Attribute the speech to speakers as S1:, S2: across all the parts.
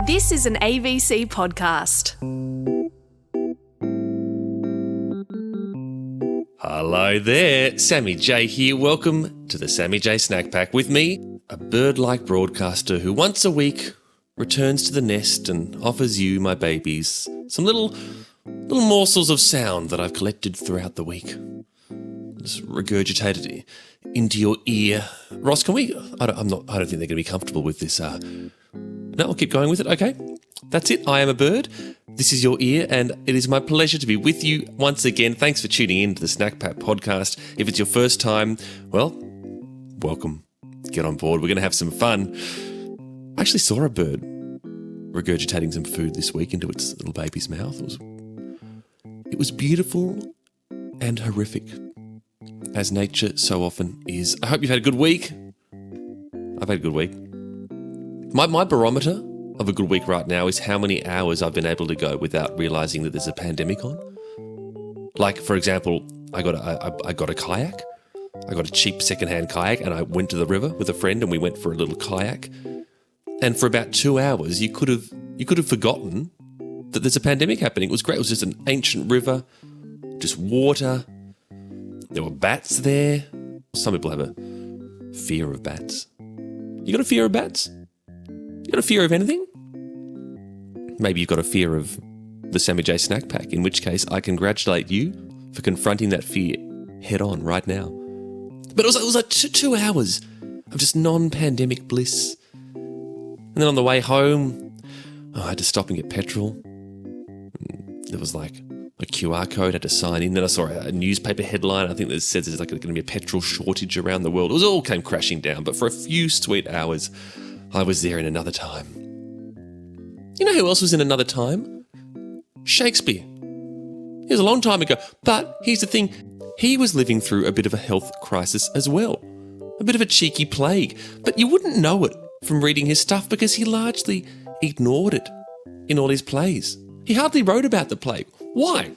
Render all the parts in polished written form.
S1: This is an ABC podcast.
S2: Hello there, Sammy J here. Welcome to the Sammy J Snack Pack with me, a bird-like broadcaster who once a week returns to the nest and offers you, my babies, some little morsels of sound that I've collected throughout the week. Just regurgitated into your ear. Ross, can we? I don't think they're going to be comfortable with this. No, I'll keep going with it. Okay, that's it. I am a bird. This is your ear, and it is my pleasure to be with you once again. Thanks for tuning in to the Snack Pack podcast. If it's your first time, well, welcome. Get on board. We're going to have some fun. I actually saw a bird regurgitating some food this week into its little baby's mouth. It was beautiful and horrific, as nature so often is. I hope you've had a good week. I've had a good week. My barometer of a good week right now is how many hours I've been able to go without realising that there's a pandemic on. Like, for example, I got a kayak. I got a cheap secondhand kayak and I went to the river with a friend and we went for a little kayak. And for about 2 hours, you could have forgotten that there's a pandemic happening. It was great. It was just an ancient river, just water. There were bats there. Some people have a fear of bats. You got a fear of bats? You got a fear of anything? Maybe you've got a fear of the Sammy J Snack Pack, in which case I congratulate you for confronting that fear head on right now. But it was like 2 hours of just non-pandemic bliss. And then on the way home, I had to stop and get petrol. There was like a QR code, I had to sign in. Then I saw a newspaper headline. I think that says there's like going to be a petrol shortage around the world. It all came crashing down. But for a few sweet hours, I was there in another time. You know who else was in another time? Shakespeare. It was a long time ago. But here's the thing. He was living through a bit of a health crisis as well. A bit of a cheeky plague. But you wouldn't know it from reading his stuff because he largely ignored it in all his plays. He hardly wrote about the plague. Why?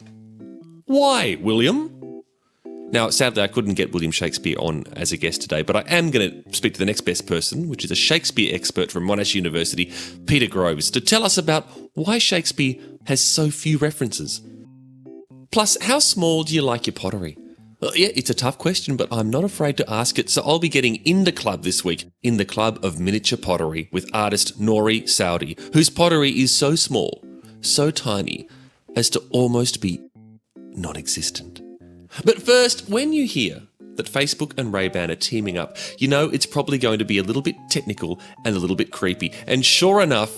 S2: Why, William? Now, sadly, I couldn't get William Shakespeare on as a guest today, but I am going to speak to the next best person, which is a Shakespeare expert from Monash University, Peter Groves, to tell us about why Shakespeare has so few references. Plus, how small do you like your pottery? Well, yeah, it's a tough question, but I'm not afraid to ask it, so I'll be getting in the club this week, in the Club of Miniature Pottery, with artist Nouri Saudi, whose pottery is so small, so tiny, as to almost be non-existent. But first, when you hear that Facebook and Ray-Ban are teaming up, you know it's probably going to be a little bit technical and a little bit creepy. And sure enough,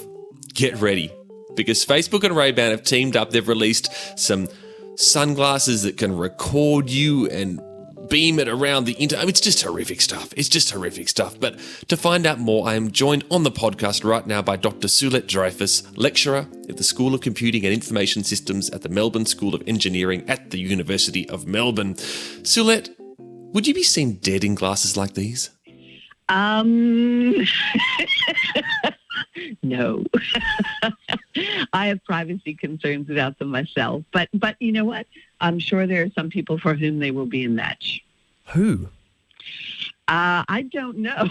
S2: get ready, because Facebook and Ray-Ban have teamed up. They've released some sunglasses that can record you and beam it around the internet. It's just horrific stuff. But to find out more, I am joined on the podcast right now by Dr. Sulet Dreyfus, lecturer at the School of Computing and Information Systems at the Melbourne School of Engineering at the University of Melbourne. Sulet, would you be seen dead in glasses like these?
S3: No. I have privacy concerns about them myself. But you know what? I'm sure there are some people for whom they will be a match.
S2: Who?
S3: I don't know.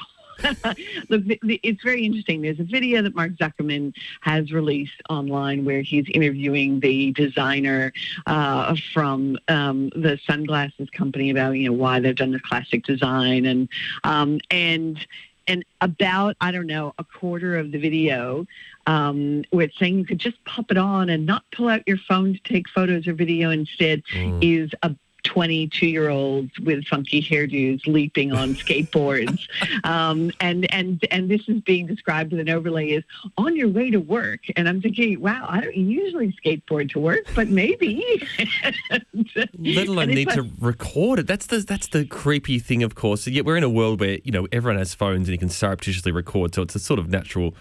S3: Look, it's very interesting. There's a video that Mark Zuckerman has released online where he's interviewing the designer from the sunglasses company about, why they've done this classic design. And about, I don't know, a quarter of the video where it's saying you could just pop it on and not pull out your phone to take photos or video instead is a 22-year-olds with funky hairdos leaping on skateboards. And this is being described with an overlay as on your way to work. And I'm thinking, wow, I don't usually skateboard to work, but maybe.
S4: Let alone need to record it. That's the creepy thing, of course. Yet we're in a world where, everyone has phones and you can surreptitiously record. So it's a sort of natural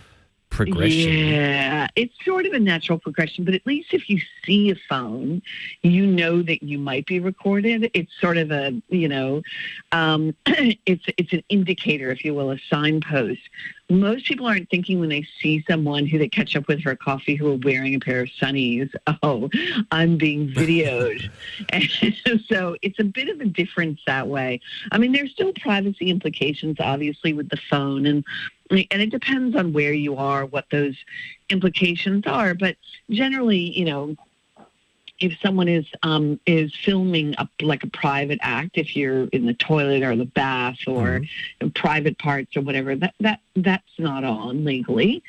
S4: progression.
S3: Yeah, it's sort of a natural progression, but at least if you see a phone, you know that you might be recorded. It's sort of a, it's an indicator, if you will, a signpost. Most people aren't thinking when they see someone who they catch up with for a coffee who are wearing a pair of sunnies, oh, I'm being videoed. And so it's a bit of a difference that way. I mean, there's still privacy implications, obviously, with the phone. And And it depends on where you are, what those implications are. But generally, if someone is filming like a private act, if you're in the toilet or the bath or private parts or whatever, that's not on legally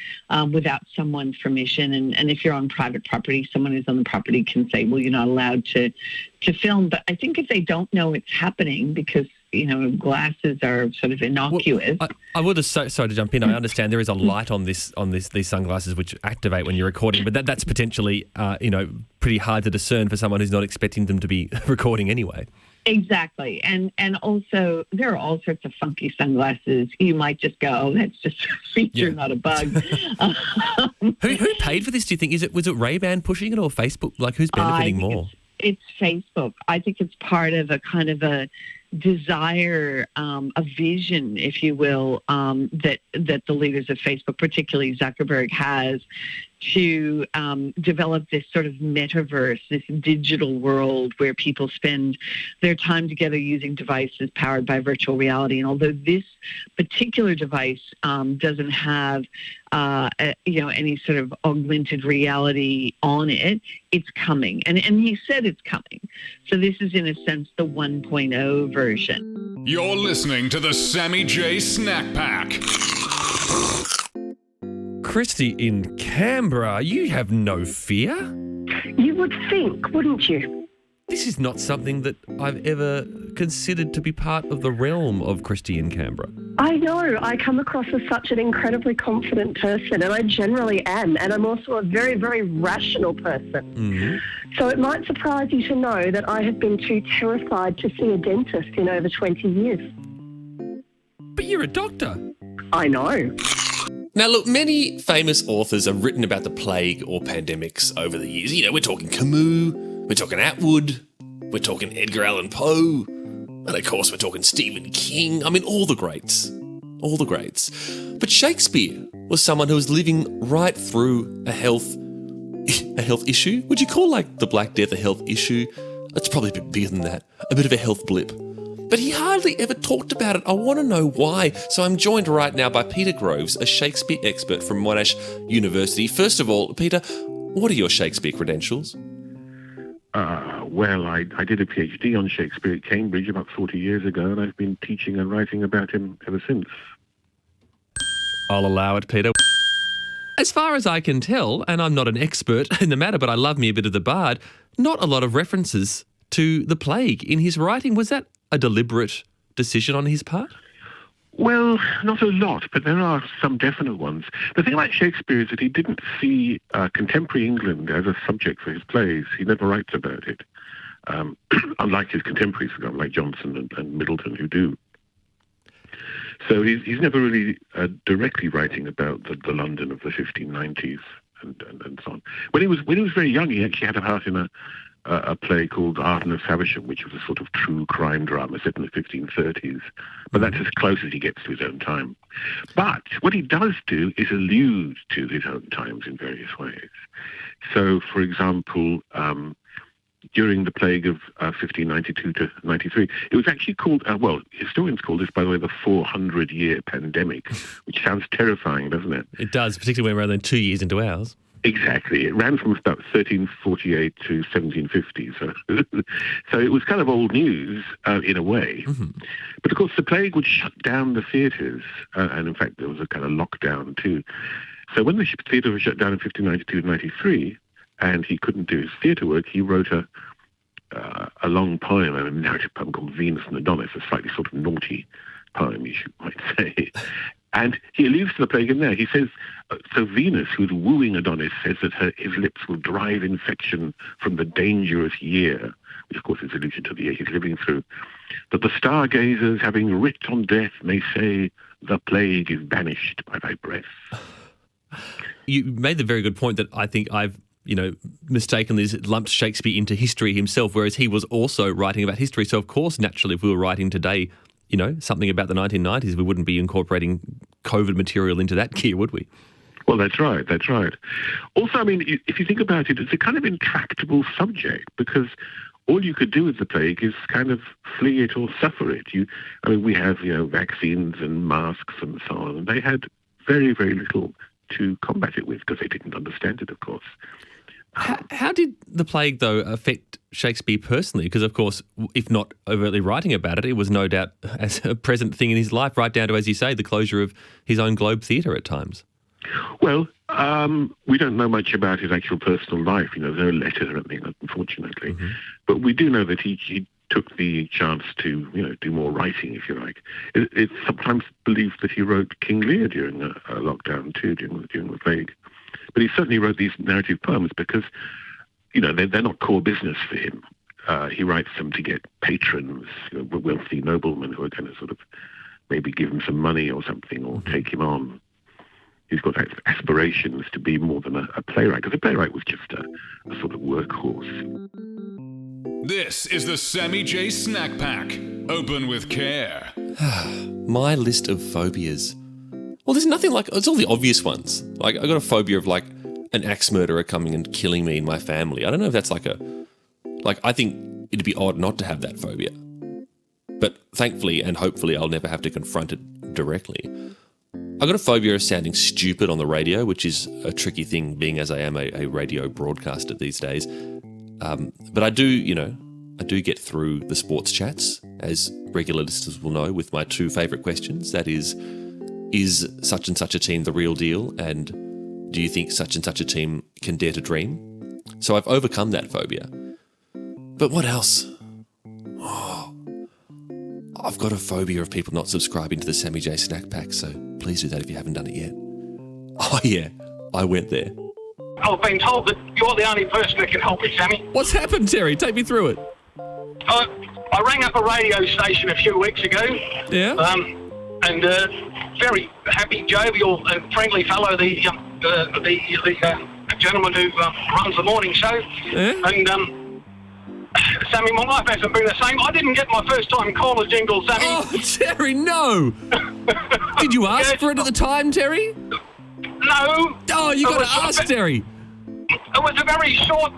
S3: without someone's permission. And if you're on private property, someone who's on the property can say, well, you're not allowed to film. But I think if they don't know it's happening because glasses are sort of innocuous.
S4: Well, I would have, sorry to jump in. I understand there is a light on these sunglasses which activate when you're recording, but that's potentially pretty hard to discern for someone who's not expecting them to be recording anyway.
S3: Exactly, and also there are all sorts of funky sunglasses. You might just go, "Oh, that's just a feature, not a bug."
S4: Who paid for this? Do you think was it Ray-Ban pushing it or Facebook? Like who's benefiting more?
S3: It's Facebook. I think it's part of a kind of a desire, a vision, if you will, that the leaders of Facebook, particularly Zuckerberg, has to develop this sort of metaverse, this digital world where people spend their time together using devices powered by virtual reality. And although this particular device doesn't have any sort of augmented reality on it, it's coming. And he said it's coming. So this is, in a sense, the 1.0 version.
S5: You're listening to the Sammy J Snack Pack.
S4: Christy in Canberra, you have no fear?
S6: You would think, wouldn't you?
S4: This is not something that I've ever considered to be part of the realm of Christy in Canberra.
S6: I know. I come across as such an incredibly confident person, and I generally am. And I'm also a very, very rational person. Mm-hmm. So it might surprise you to know that I have been too terrified to see a dentist in over 20 years.
S4: But you're a doctor.
S6: I know.
S2: Now, look, many famous authors have written about the plague or pandemics over the years. We're talking Camus, we're talking Atwood, we're talking Edgar Allan Poe, and of course we're talking Stephen King. I mean, all the greats. But Shakespeare was someone who was living right through a health issue. Would you call, like, the Black Death a health issue? It's probably a bit bigger than that, a bit of a health blip. But he hardly ever talked about it. I want to know why. So I'm joined right now by Peter Groves, a Shakespeare expert from Monash University. First of all, Peter, what are your Shakespeare credentials?
S7: Well, I did a PhD on Shakespeare at Cambridge about 40 years ago, and I've been teaching and writing about him ever since.
S4: I'll allow it, Peter. As far as I can tell, and I'm not an expert in the matter, but I love me a bit of the bard, not a lot of references to the plague in his writing. Was that a deliberate decision on his part?
S7: Well, not a lot, but there are some definite ones. The thing about Shakespeare is that he didn't see contemporary England as a subject for his plays. He never writes about it, unlike his contemporaries, like Johnson and Middleton, who do. So he's never really directly writing about the London of the 1590s and so on. When he was very young, he actually had a part in a play called Arden of Faversham, which was a sort of true crime drama set in the 1530s. But that's as close as he gets to his own time. But what he does do is allude to his own times in various ways. So, for example, during the plague of 1592 to 93, it was actually called, historians call this, by the way, the 400-year pandemic, which sounds terrifying, doesn't it?
S4: It does, particularly when we're only 2 years into ours.
S7: Exactly. It ran from about 1348 to 1750. So it was kind of old news in a way. Mm-hmm. But of course, the plague would shut down the theatres. And in fact, there was a kind of lockdown too. So when the theatre was shut down in 1592 to 93, and he couldn't do his theatre work, he wrote a long poem, a narrative poem called Venus and Adonis, a slightly sort of naughty poem, you might say. And he alludes to the plague in there. He says, so Venus, who's wooing Adonis, says that his lips will drive infection from the dangerous year, which of course is allusion to the year he's living through, that the stargazers, having writ on death, may say, the plague is banished by thy breath.
S4: You made the very good point that I think I've mistakenly lumped Shakespeare into history himself, whereas he was also writing about history. So, of course, naturally, if we were writing today, something about the 1990s, we wouldn't be incorporating COVID material into that gear, would we?
S7: Well, that's right. Also, I mean, if you think about it, it's a kind of intractable subject because all you could do with the plague is kind of flee it or suffer it. We have, vaccines and masks and so on. And they had very, very little to combat it with because they didn't understand it, of course.
S4: How did the plague, though, affect Shakespeare personally? Because, of course, if not overtly writing about it, it was no doubt as a present thing in his life, right down to, as you say, the closure of his own Globe Theatre at times.
S7: Well, we don't know much about his actual personal life. There's no letter or anything, unfortunately. Mm-hmm. But we do know that he took the chance to, do more writing, if you like. It's sometimes believed that he wrote King Lear during a lockdown too, during the plague. But he certainly wrote these narrative poems because, they're not core business for him. He writes them to get patrons, wealthy noblemen who are going to sort of maybe give him some money or something or take him on. He's got aspirations to be more than a playwright, because a playwright was just a sort of workhorse.
S5: This is the Sammy J Snack Pack. Open with care.
S2: My list of phobias. Well, there's nothing it's all the obvious ones. I got a phobia of an axe murderer coming and killing me and my family. I don't know if that's I think it'd be odd not to have that phobia. But thankfully and hopefully I'll never have to confront it directly. I got a phobia of sounding stupid on the radio, which is a tricky thing being as I am a radio broadcaster these days. But I do get through the sports chats, as regular listeners will know, with my two favourite questions. That is such and such a team the real deal? And do you think such and such a team can dare to dream? So I've overcome that phobia. But what else? I've got a phobia of people not subscribing to the Sammy J Snack Pack, so please do that if you haven't done it yet. Oh yeah, I went there.
S8: I've been told that you're the only person that can help me, Sammy.
S4: What's happened, Terry? Take me through it.
S8: I rang up a radio station a few weeks ago.
S4: Yeah?
S8: And very happy, jovial and friendly fellow, the gentleman who runs the morning show.
S4: Yeah?
S8: And Sammy, my life hasn't been the same. I didn't get my first time caller jingle, Sammy.
S4: Oh, Terry, no! Did you ask for it at the time, Terry?
S8: No.
S4: Oh, you got to ask, Terry.
S8: It was a very short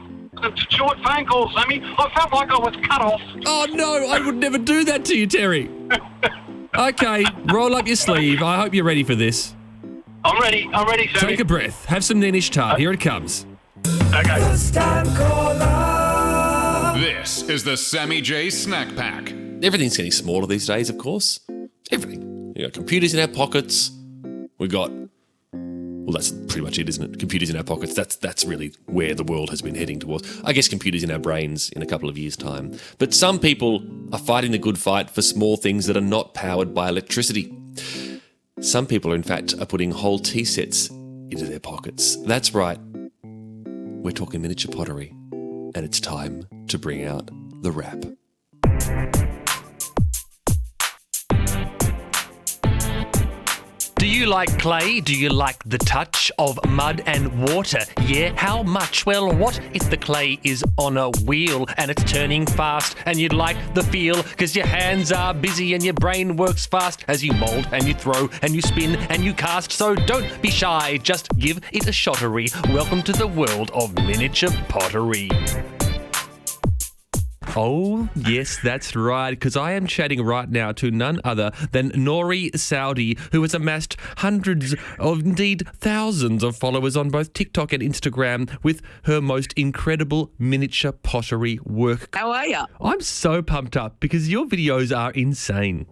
S8: phone call, Sammy. I felt like I was cut off.
S4: Oh, no, I would never do that to you, Terry. Okay, roll up your sleeve. I hope you're ready for this.
S8: I'm ready, Sammy.
S4: Take a breath. Have some Danish tart. Here it comes.
S8: Okay.
S5: This is the Sammy J Snack Pack.
S2: Everything's getting smaller these days, of course. Everything. We got computers in our pockets. We got... Well, that's pretty much it, isn't it? Computers in our pockets. That's really where the world has been heading towards. I guess computers in our brains in a couple of years' time. But some people are fighting the good fight for small things that are not powered by electricity. Some people, in fact, are putting whole tea sets into their pockets. That's right. We're talking miniature pottery. And it's time to bring out the rap.
S9: Do you like clay? Do you like the touch of mud and water? Yeah, how much? Well, what if the clay is on a wheel and it's turning fast and you'd like the feel? Because your hands are busy and your brain works fast as you mould and you throw and you spin and you cast. So don't be shy, just give it a shottery. Welcome to the world of miniature pottery.
S4: Oh, yes, that's right, because I am chatting right now to none other than Nori Saudi, who has amassed hundreds of, indeed thousands of followers on both TikTok and Instagram with her most incredible miniature pottery work.
S10: How are you?
S4: I'm so pumped up because your videos are insane.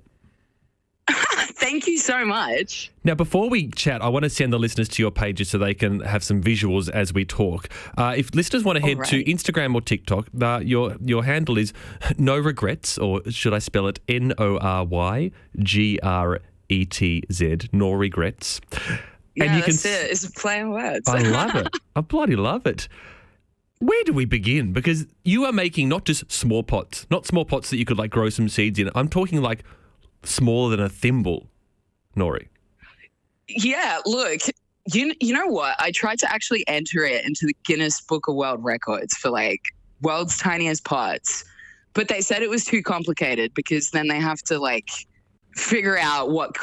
S10: Thank you so much.
S4: Now, before we chat, I want to send the listeners to your pages so they can have some visuals as we talk. If listeners want to head to Instagram or TikTok, your handle is No Regrets, or should I spell it Norygretz, No Regrets.
S10: Yeah,
S4: and you
S10: that's it. It's a play on words.
S4: I love it. I bloody love it. Where do we begin? Because you are making not just small pots, not small pots that you could like grow some seeds in. I'm talking like smaller than a thimble, Nori.
S10: Yeah, look, you know what? I tried to actually enter it into the Guinness Book of World Records for like world's tiniest pots, but they said it was too complicated because then they have to like figure out what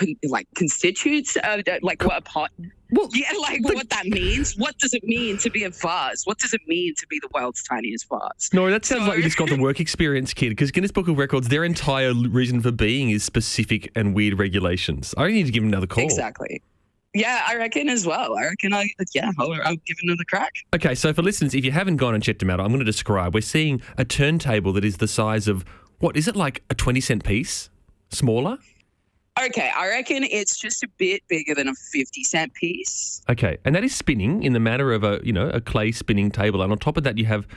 S10: constitutes like what a pot. Well, yeah, like what that means. What does it mean to be a vase? What does it mean to be the world's tiniest vase?
S4: No, that sounds like you just got the work experience, kid, because Guinness Book of Records, their entire reason for being is specific and weird regulations. I need to give them another call.
S10: Exactly. Yeah, I reckon as well. I reckon I'll give it another crack.
S4: Okay, so for listeners, if you haven't gone and checked them out, I'm going to describe. We're seeing a turntable that is the size of, what is it, like a 20-cent piece? Smaller?
S10: Okay, I reckon it's just a bit bigger than a 50-cent piece.
S4: Okay, and that is spinning in the manner of a clay spinning table. And on top of that, you have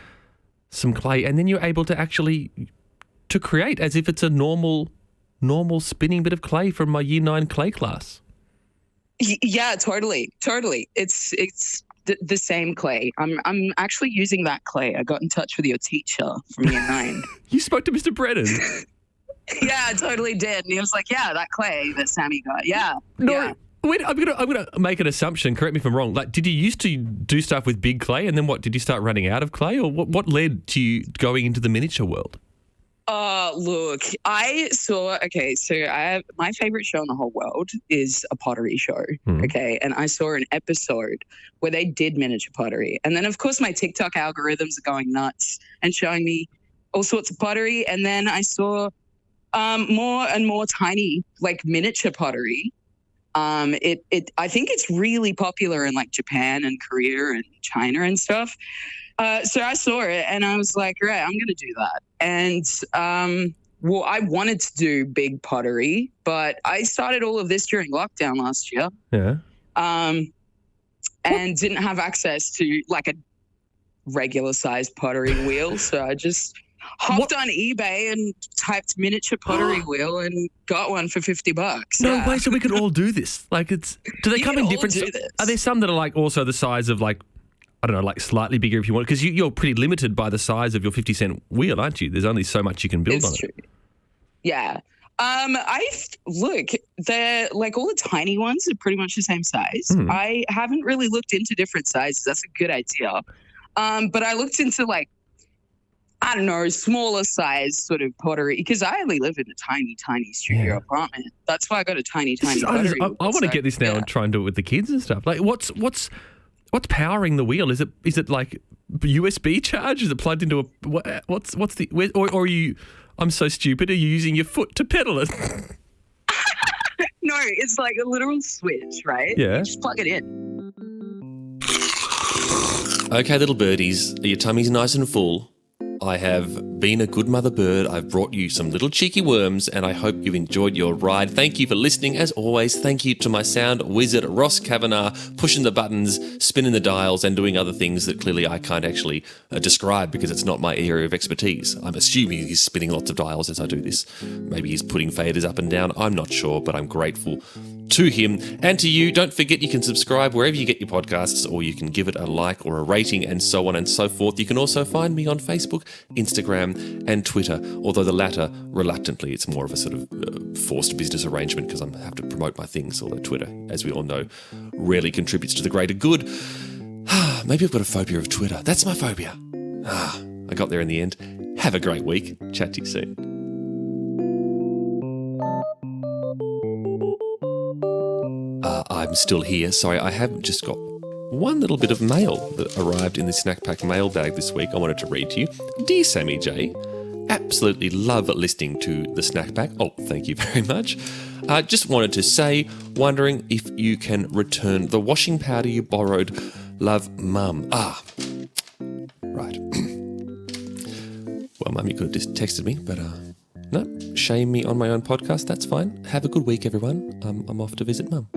S4: some clay, and then you're able to actually to create as if it's a normal spinning bit of clay from my Year 9 clay class.
S10: Yeah, totally. It's the same clay. I'm actually using that clay. I got in touch with your teacher from Year 9.
S4: You spoke to Mr. Brennan?
S10: Yeah, I totally did. And he was like, yeah, that clay that Sammy got. Yeah.
S4: No,
S10: yeah.
S4: wait, I'm gonna make an assumption. Correct me if I'm wrong. Like, did you used to do stuff with big clay, and then what? Did you start running out of clay, or what led to you going into the miniature world?
S10: Look, I saw, my favorite show in the whole world is a pottery show, okay? And I saw an episode where they did miniature pottery. And then, of course, my TikTok algorithms are going nuts and showing me all sorts of pottery. And then I saw more and more tiny, like, miniature pottery. I think it's really popular in, like, Japan and Korea and China and stuff. So I saw it and I was like, right, I'm going to do that. And, I wanted to do big pottery, but I started all of this during lockdown last year.
S4: Yeah.
S10: And didn't have access to like a regular sized pottery wheel. So I just hopped on eBay and typed miniature pottery wheel and got one for $50.
S4: No way, so we could all do this. Like, do they come in different? Are there some that are like also the size of like, I don't know, like slightly bigger if you want? Because you're pretty limited by the size of your 50-cent wheel, aren't you? There's only so much you can build on it.
S10: Yeah. They're like all the tiny ones are pretty much the same size. I haven't really looked into different sizes. That's a good idea. But I looked into like, I don't know, smaller size sort of pottery because I only live in a tiny, tiny studio apartment. That's why I got a tiny pottery.
S4: I want to get this now and try and do it with the kids and stuff. Like, what's powering the wheel? Is it like USB charge? Is it plugged into a what's the or are you? I'm so stupid. Are you using your foot to pedal it?
S10: No, it's like a literal switch, right?
S4: Yeah.
S10: You just plug it in.
S2: Okay, little birdies, are your tummies nice and full? I have been a good mother bird. I've brought you some little cheeky worms, and I hope you've enjoyed your ride. Thank you for listening. As always, thank you to my sound wizard, Ross Kavanagh, pushing the buttons, spinning the dials, and doing other things that clearly I can't actually describe because it's not my area of expertise. I'm assuming he's spinning lots of dials as I do this. Maybe he's putting faders up and down. I'm not sure, but I'm grateful to him and to you. Don't forget you can subscribe wherever you get your podcasts, or you can give it a like or a rating and so on and so forth. You can also find me on Facebook, Instagram and Twitter, although the latter, reluctantly, it's more of a sort of forced business arrangement because I have to promote my things, although Twitter, as we all know, rarely contributes to the greater good. Maybe I've got a phobia of Twitter. That's my phobia. I got there in the end. Have a great week. Chat to you soon. I'm still here. Sorry, I have just got one little bit of mail that arrived in the Snack Pack mailbag this week. I wanted to read to you. Dear Sammy J, absolutely love listening to the Snack Pack. Oh, thank you very much. Just wanted to say, wondering if you can return the washing powder you borrowed. Love, Mum. Right. Well, Mum, you could have just texted me, but no, shame me on my own podcast. That's fine. Have a good week, everyone. I'm off to visit Mum.